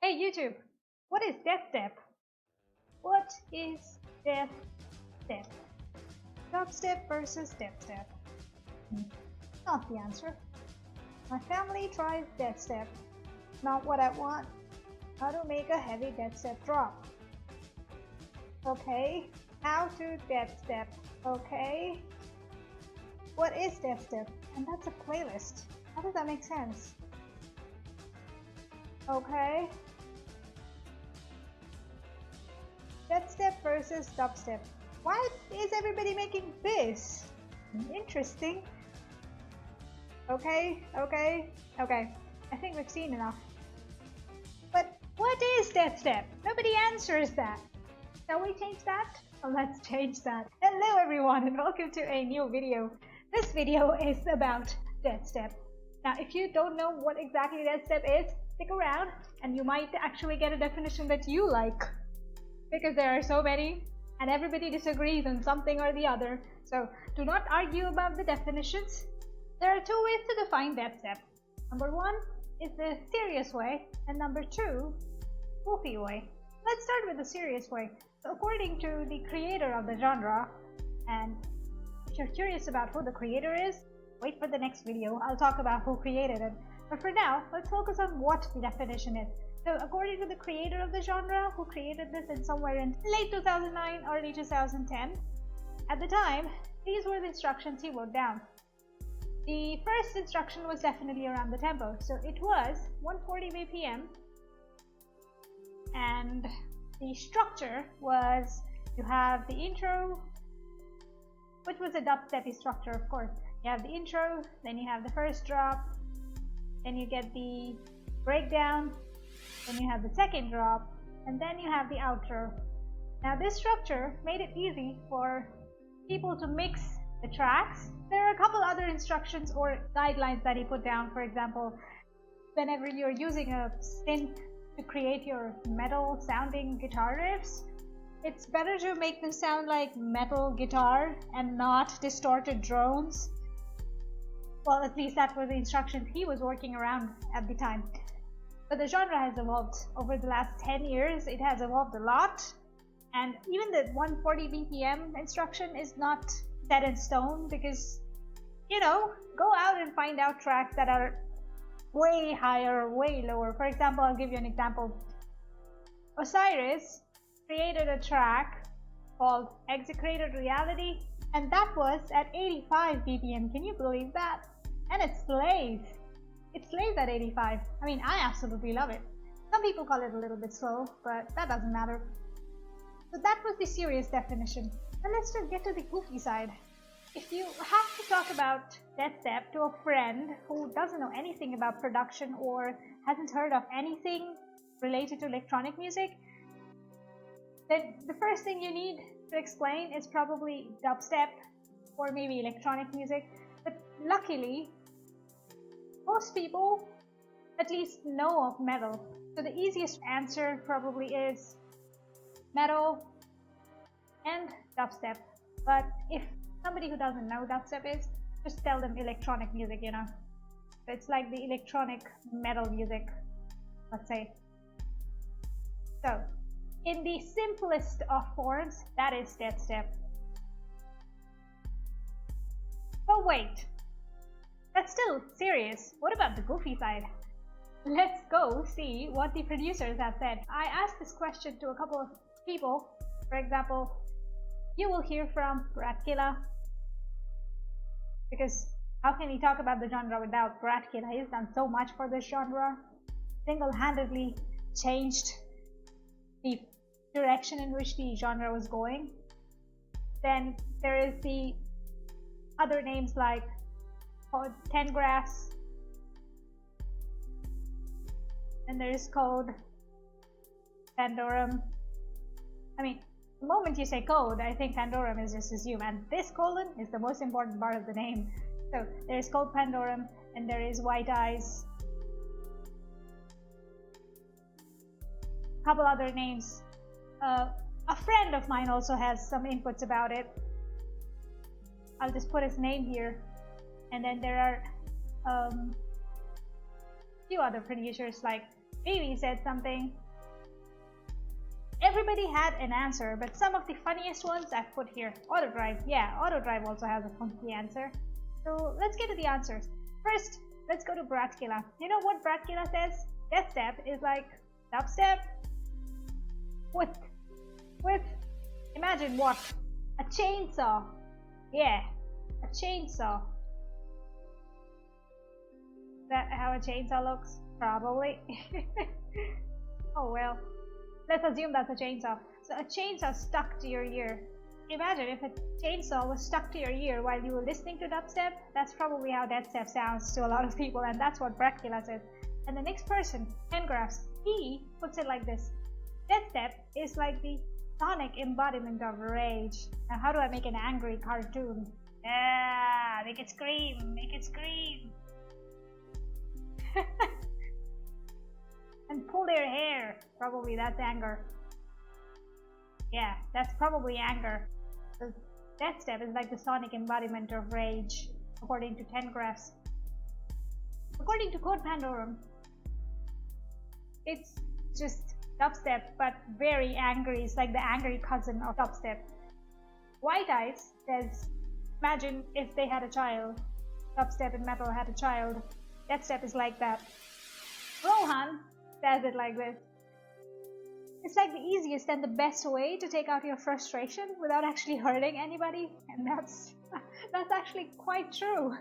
Hey YouTube, what is Deathstep? What is Deathstep? Dubstep versus Deathstep. Not the answer. My family tries Deathstep. Not what I want. How to make a heavy Deathstep drop. Okay. How to Deathstep. Okay. What is Deathstep? And that's a playlist. How does that make sense? Okay. Deathstep versus dubstep. Why is everybody making this? Interesting. Okay. I think we've seen enough. But what is Deathstep? Nobody answers that. Shall we change that? Oh, let's change that. Hello everyone and welcome to a new video. This video is about Deathstep. Now if you don't know what exactly Deathstep is, stick around and you might actually get a definition that you like. Because there are so many and everybody disagrees on something or the other. So do not argue about the definitions. There are two ways to define Deathstep. Number one is the serious way and number two, goofy way. Let's start with the serious way. So according to the creator of the genre, and if you're curious about who the creator is, wait for the next video. I'll talk about who created it. But for now, let's focus on what the definition is. So according to the creator of the genre, who created this in somewhere in late 2009, early 2010, at the time, these were the instructions he wrote down. The first instruction was definitely around the tempo. So it was 140 BPM. And the structure was, you have the intro, which was a dubstep structure, of course. You have the intro, then you have the first drop, then you get the breakdown, then you have the second drop, and then you have the outro. Now this structure made it easy for people to mix the tracks. There are a couple other instructions or guidelines that he put down. For example, whenever you're using a synth to create your metal sounding guitar riffs, it's better to make them sound like metal guitar and not distorted drones. Well, at least that was the instructions he was working around at the time. But the genre has evolved over the last 10 years. It has evolved a lot. And even the 140 BPM instruction is not set in stone because, you know, go out and find out tracks that are way higher or way lower. For example, I'll give you an example. Osiris created a track called Execrated Reality, and that was at 85 BPM. Can you believe that? And it slays. It slays at 85. I mean, I absolutely love it. Some people call it a little bit slow, but that doesn't matter. So that was the serious definition. And let's just get to the goofy side. If you have to talk about Deathstep to a friend who doesn't know anything about production or hasn't heard of anything related to electronic music, then the first thing you need to explain is probably dubstep or maybe electronic music. But luckily, most people at least know of metal. So the easiest answer probably is metal and dubstep. But if somebody who doesn't know dubstep is, just tell them electronic music, you know. So it's like the electronic metal music, let's say. So in the simplest of forms, that is Deathstep. But wait, that's still serious. What about the goofy side? Let's go see what the producers have said. I asked this question to a couple of people. For example, you will hear from Bratkilla, because how can we talk about the genre without Bratkilla? He's done so much for this genre. Single-handedly changed the direction in which the genre was going. Then there is the other names like Tengrass, and there is Code, Pandorum. I mean, the moment you say Code, I think Pandorum is just assumed, and this colon is the most important part of the name. So there is Code Pandorum, and there is White Eyes. A couple other names. A friend of mine also has some inputs about it. I'll just put his name here. And then there are few other producers like Vivi said something. Everybody had an answer, but some of the funniest ones I've put here. Autodrive, yeah, Autodrive also has a funky answer. So let's get to the answers. First, let's go to Bratkila. You know what Bratkila says? Deathstep is like dubstep with imagine what? A chainsaw. Yeah, a chainsaw. Is that how a chainsaw looks? Probably. Oh well. Let's assume that's a chainsaw. So a chainsaw stuck to your ear. Imagine if a chainsaw was stuck to your ear while you were listening to dubstep. That's probably how Deathstep sounds to a lot of people, and that's what Bratkila says. And the next person, Engraphs, he puts it like this. Deathstep is like the sonic embodiment of rage. Now how do I make an angry cartoon? Ah, make it scream, make it scream. And pull their hair. Probably that's anger. Yeah, that's probably anger. So Deathstep is like the sonic embodiment of rage, according to Tengraphs. According to Code Pandorum, it's just dubstep, but very angry. It's like the angry cousin of dubstep. White Eyes says, imagine if they had a child. Dubstep and metal had a child. Deathstep is like that. Rohan says it like this. It's like the easiest and the best way to take out your frustration without actually hurting anybody, and that's actually quite true.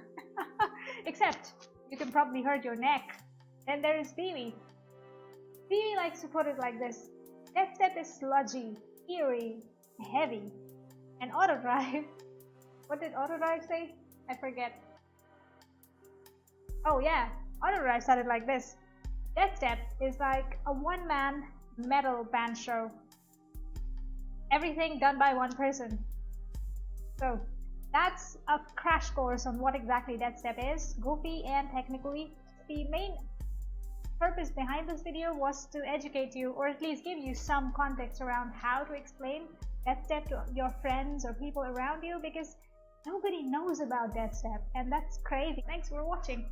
Except you can probably hurt your neck. Then there is Vivi. Vivi likes to put it like this. Deathstep is sludgy, eerie, heavy. And Autodrive, what did Autodrive say? I forget. Oh yeah, Autodrive said it like this. Deathstep is like a one-man metal band show. Everything done by one person. So that's a crash course on what exactly Deathstep is, goofy and technically. The main purpose behind this video was to educate you, or at least give you some context around how to explain Deathstep to your friends or people around you, because nobody knows about Deathstep, and that's crazy. Thanks for watching.